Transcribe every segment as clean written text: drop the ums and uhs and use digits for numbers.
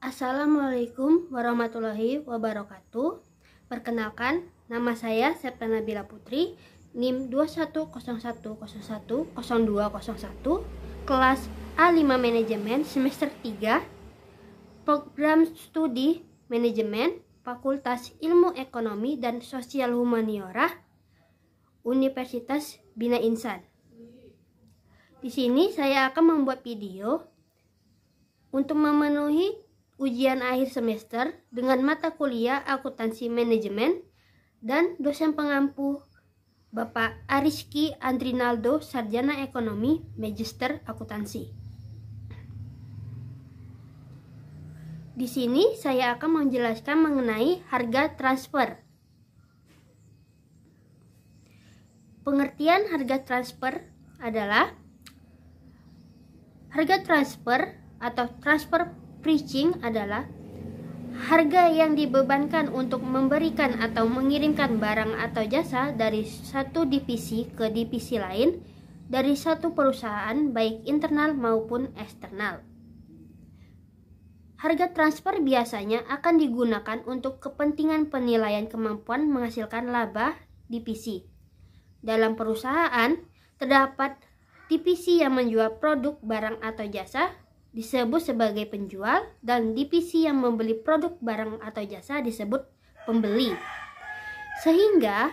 Assalamualaikum warahmatullahi wabarakatuh. Perkenalkan, nama saya Septa Nabila Putri, NIM 2101010201, kelas A5 Manajemen semester 3, program studi Manajemen, Fakultas Ilmu Ekonomi dan Sosial Humaniora, Universitas Bina Insan. Di sini saya akan membuat video untuk memenuhi ujian akhir semester dengan mata kuliah akuntansi manajemen dan dosen pengampu Bapak Ariski Andrinaldo, sarjana ekonomi, magister akuntansi. Di sini saya akan menjelaskan mengenai harga transfer. Pengertian harga transfer adalah harga transfer atau transfer pricing adalah harga yang dibebankan untuk memberikan atau mengirimkan barang atau jasa dari satu divisi ke divisi lain dari satu perusahaan baik internal maupun eksternal. Harga transfer biasanya akan digunakan untuk kepentingan penilaian kemampuan menghasilkan laba divisi. Dalam perusahaan terdapat divisi yang menjual produk, barang atau jasa disebut sebagai penjual, dan divisi yang membeli produk, barang atau jasa disebut pembeli. Sehingga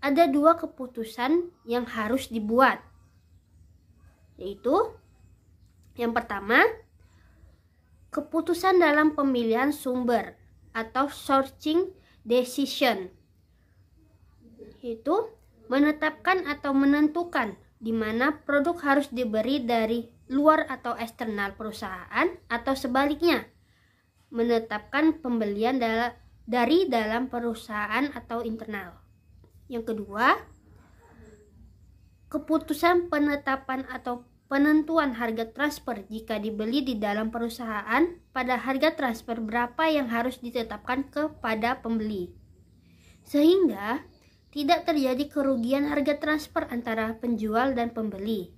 ada dua keputusan yang harus dibuat, yaitu yang pertama, keputusan dalam pemilihan sumber atau sourcing decision, yaitu menetapkan atau menentukan di mana produk harus diberi dari luar atau eksternal perusahaan, atau sebaliknya menetapkan pembelian dari dalam perusahaan atau internal. Yang kedua, keputusan penetapan atau penentuan harga transfer jika dibeli di dalam perusahaan pada harga transfer berapa yang harus ditetapkan kepada pembeli, sehingga tidak terjadi kerugian harga transfer antara penjual dan pembeli.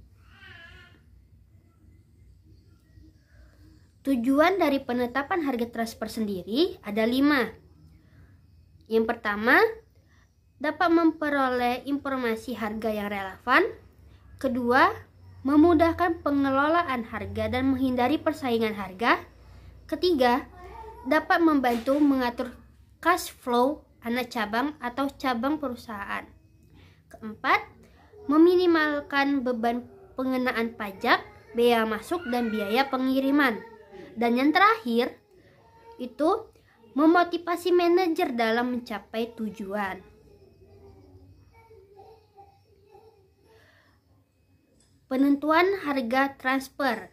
Tujuan dari penetapan harga transfer sendiri ada 5. Yang pertama, dapat memperoleh informasi harga yang relevan. Kedua, memudahkan pengelolaan harga dan menghindari persaingan harga. Ketiga, dapat membantu mengatur cash flow anak cabang atau cabang perusahaan. Keempat, meminimalkan beban pengenaan pajak, bea masuk, dan biaya pengiriman. Dan yang terakhir, itu memotivasi manajer dalam mencapai tujuan. Penentuan harga transfer.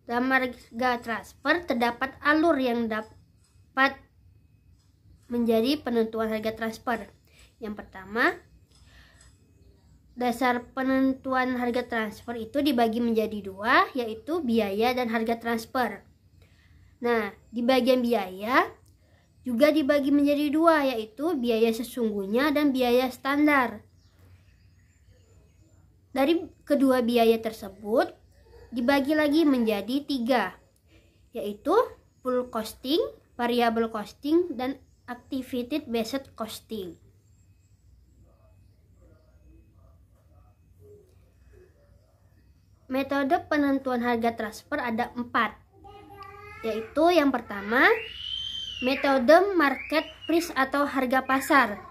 Dalam harga transfer terdapat alur yang dapat menjadi penentuan harga transfer. Yang pertama, dasar penentuan harga transfer itu dibagi menjadi 2, yaitu biaya dan harga transfer. Nah, di bagian biaya juga dibagi menjadi 2, yaitu biaya sesungguhnya dan biaya standar. Dari kedua biaya tersebut dibagi lagi menjadi 3, yaitu full costing, variable costing, dan activity based costing. Metode penentuan harga transfer ada 4, yaitu yang pertama, metode market price atau harga pasar.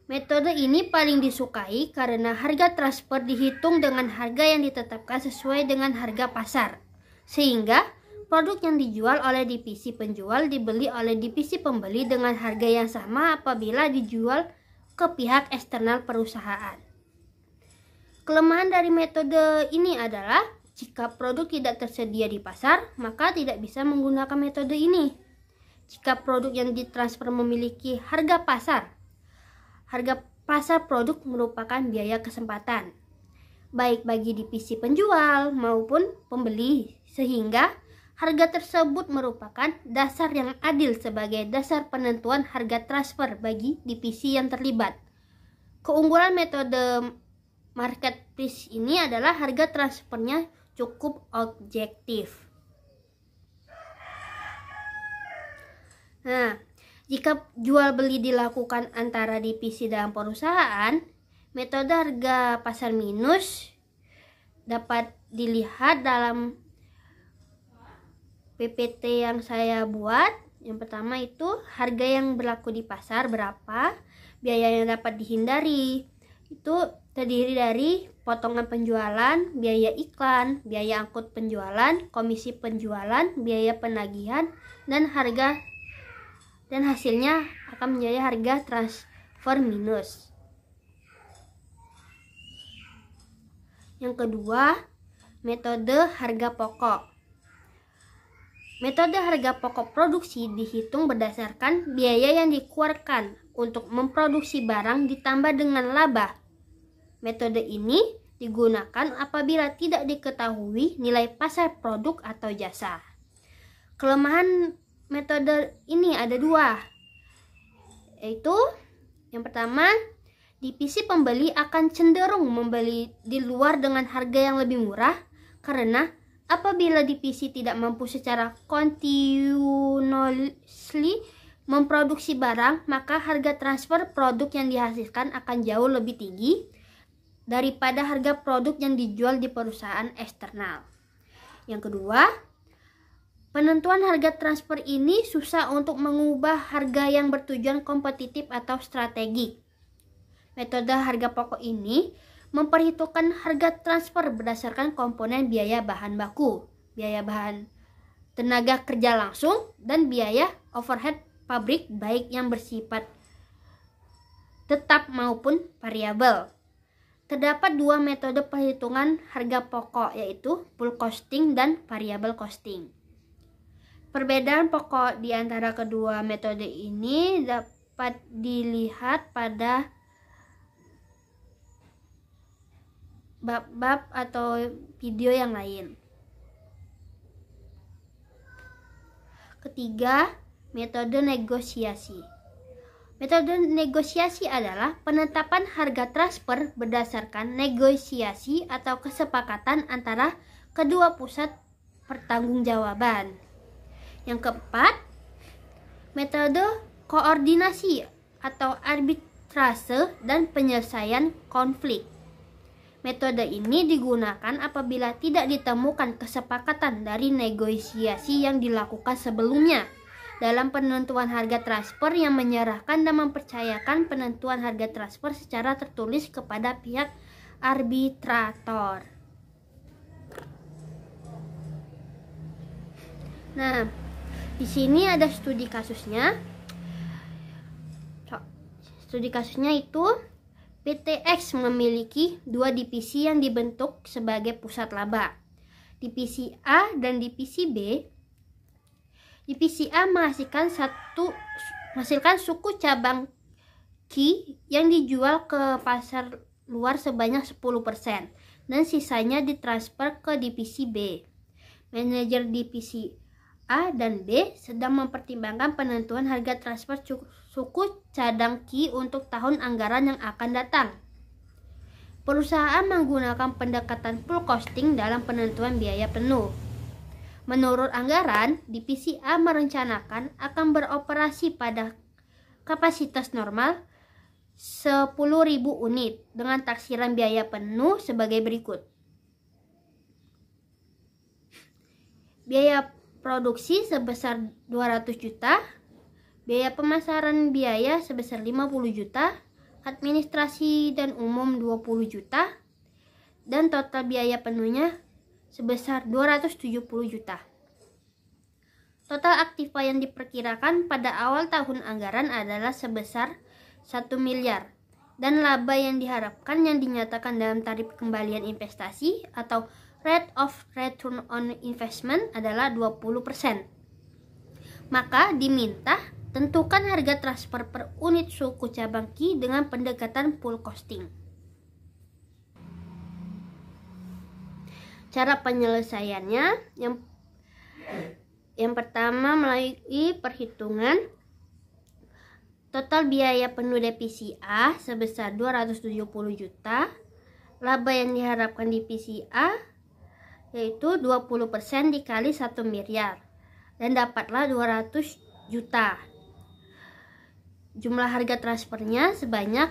Metode ini paling disukai karena harga transfer dihitung dengan harga yang ditetapkan sesuai dengan harga pasar, sehingga produk yang dijual oleh divisi penjual dibeli oleh divisi pembeli dengan harga yang sama apabila dijual ke pihak eksternal perusahaan. Kelemahan dari metode ini adalah jika produk tidak tersedia di pasar, maka tidak bisa menggunakan metode ini. Jika produk yang ditransfer memiliki harga pasar produk merupakan biaya kesempatan, baik bagi divisi penjual maupun pembeli, sehingga harga tersebut merupakan dasar yang adil sebagai dasar penentuan harga transfer bagi divisi yang terlibat. Keunggulan metode market price ini adalah harga transfernya cukup objektif. Nah, jika jual beli dilakukan antara divisi dalam perusahaan, metode harga pasar minus dapat dilihat dalam PPT yang saya buat. Yang pertama itu harga yang berlaku di pasar berapa, biaya yang dapat dihindari. Itu terdiri dari potongan penjualan, biaya iklan, biaya angkut penjualan, komisi penjualan, biaya penagihan, dan harga, dan hasilnya akan menjadi harga transfer minus. Yang kedua, metode harga pokok. Metode harga pokok produksi dihitung berdasarkan biaya yang dikeluarkan untuk memproduksi barang ditambah dengan laba. Metode ini digunakan apabila tidak diketahui nilai pasar produk atau jasa. Kelemahan metode ini ada dua, yaitu yang pertama, divisi pembeli akan cenderung membeli di luar dengan harga yang lebih murah karena apabila divisi tidak mampu secara continuously memproduksi barang, maka harga transfer produk yang dihasilkan akan jauh lebih tinggi daripada harga produk yang dijual di perusahaan eksternal. Yang kedua, penentuan harga transfer ini susah untuk mengubah harga yang bertujuan kompetitif atau strategik. Metode harga pokok ini memperhitungkan harga transfer berdasarkan komponen biaya bahan baku, biaya bahan tenaga kerja langsung, dan biaya overhead pabrik baik yang bersifat tetap maupun variabel. Terdapat dua metode perhitungan harga pokok, yaitu full costing dan variable costing. Perbedaan pokok di antara kedua metode ini dapat dilihat pada bab-bab atau video yang lain. Ketiga, metode negosiasi. Metode negosiasi adalah penetapan harga transfer berdasarkan negosiasi atau kesepakatan antara kedua pusat pertanggungjawaban. Yang keempat, metode koordinasi atau arbitrase dan penyelesaian konflik. Metode ini digunakan apabila tidak ditemukan kesepakatan dari negosiasi yang dilakukan sebelumnya dalam penentuan harga transfer yang menyerahkan dan mempercayakan penentuan harga transfer secara tertulis kepada pihak arbitrator. Nah, di sini ada studi kasusnya. Studi kasusnya itu PTX memiliki dua divisi yang dibentuk sebagai pusat laba, divisi A dan divisi B. Divisi A menghasilkan suku cabang Q yang dijual ke pasar luar sebanyak 10% dan sisanya ditransfer ke divisi B. Manajer divisi A dan B sedang mempertimbangkan penentuan harga transfer suku cadang Q untuk tahun anggaran yang akan datang. Perusahaan menggunakan pendekatan full costing dalam penentuan biaya penuh. Menurut anggaran, divisi A merencanakan akan beroperasi pada kapasitas normal 10.000 unit dengan taksiran biaya penuh sebagai berikut. Biaya produksi sebesar 200 juta, biaya pemasaran biaya sebesar 50 juta, administrasi dan umum 20 juta, dan total biaya penuhnya sebesar 270 juta. Total aktiva yang diperkirakan pada awal tahun anggaran adalah sebesar 1 miliar, dan laba yang diharapkan yang dinyatakan dalam tarif kembalian investasi atau rate of return on investment adalah 20%. Maka diminta tentukan harga transfer per unit suku cabang Q dengan pendekatan full costing. Cara penyelesaiannya yang pertama melalui perhitungan total biaya penuh divisi A sebesar 270 juta, laba yang diharapkan divisi A yaitu 20% dikali 1 miliar dan dapatlah 200 juta. jumlah harga transfernya sebanyak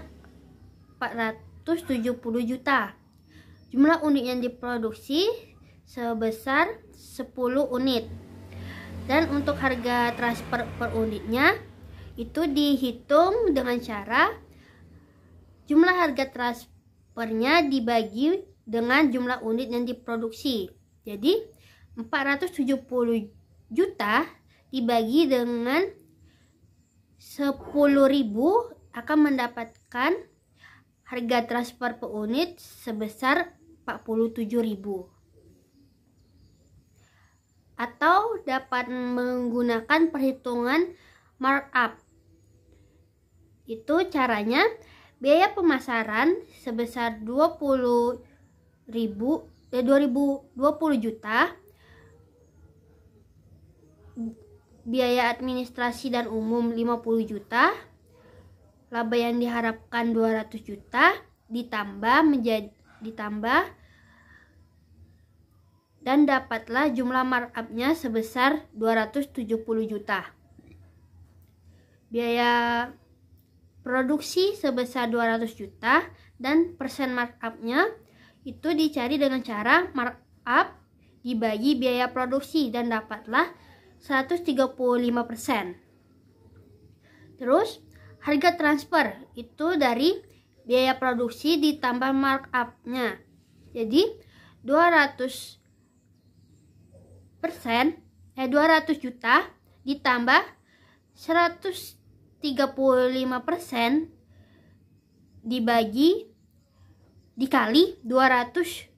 470 juta. Jumlah unit yang diproduksi sebesar 10 unit. Dan untuk harga transfer per unitnya itu dihitung dengan cara jumlah harga transfernya dibagi dengan jumlah unit yang diproduksi. Jadi 470 juta dibagi dengan 10.000 akan mendapatkan harga transfer per unit sebesar 47.000. Atau dapat menggunakan perhitungan markup. Itu caranya, biaya pemasaran sebesar 20 juta, biaya administrasi dan umum 50 juta, laba yang diharapkan 200 juta, ditambah dan dapatlah jumlah markupnya sebesar 270 juta. Biaya produksi sebesar 200 juta dan persen markupnya itu dicari dengan cara markup dibagi biaya produksi dan dapatlah 135%. Terus harga transfer itu dari biaya produksi ditambah markupnya. Jadi 200 juta ditambah 135% dikali 200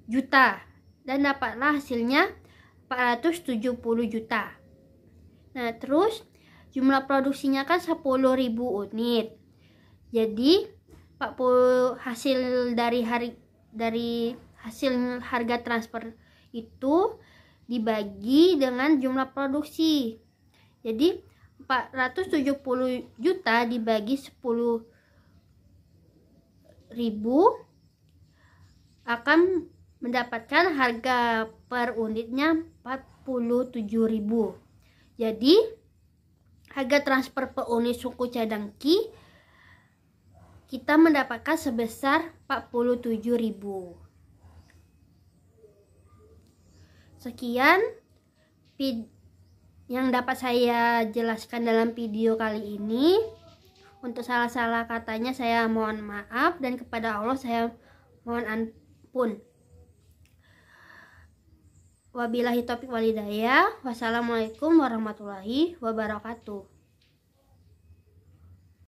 juta dan dapatlah hasilnya 470 juta. Nah, terus jumlah produksinya kan 10.000 unit. Jadi hasil harga transfer itu dibagi dengan jumlah produksi. Jadi 470 juta dibagi 10.000 akan mendapatkan harga per unitnya 47.000. Jadi harga transfer per unit suku cadangki kita mendapatkan sebesar 47.000. Sekian yang dapat saya jelaskan dalam video kali ini. Untuk salah-salah katanya saya mohon maaf, dan kepada Allah saya mohon ampun. Wabillahi taufiq wal hidayah. Wassalamualaikum warahmatullahi wabarakatuh.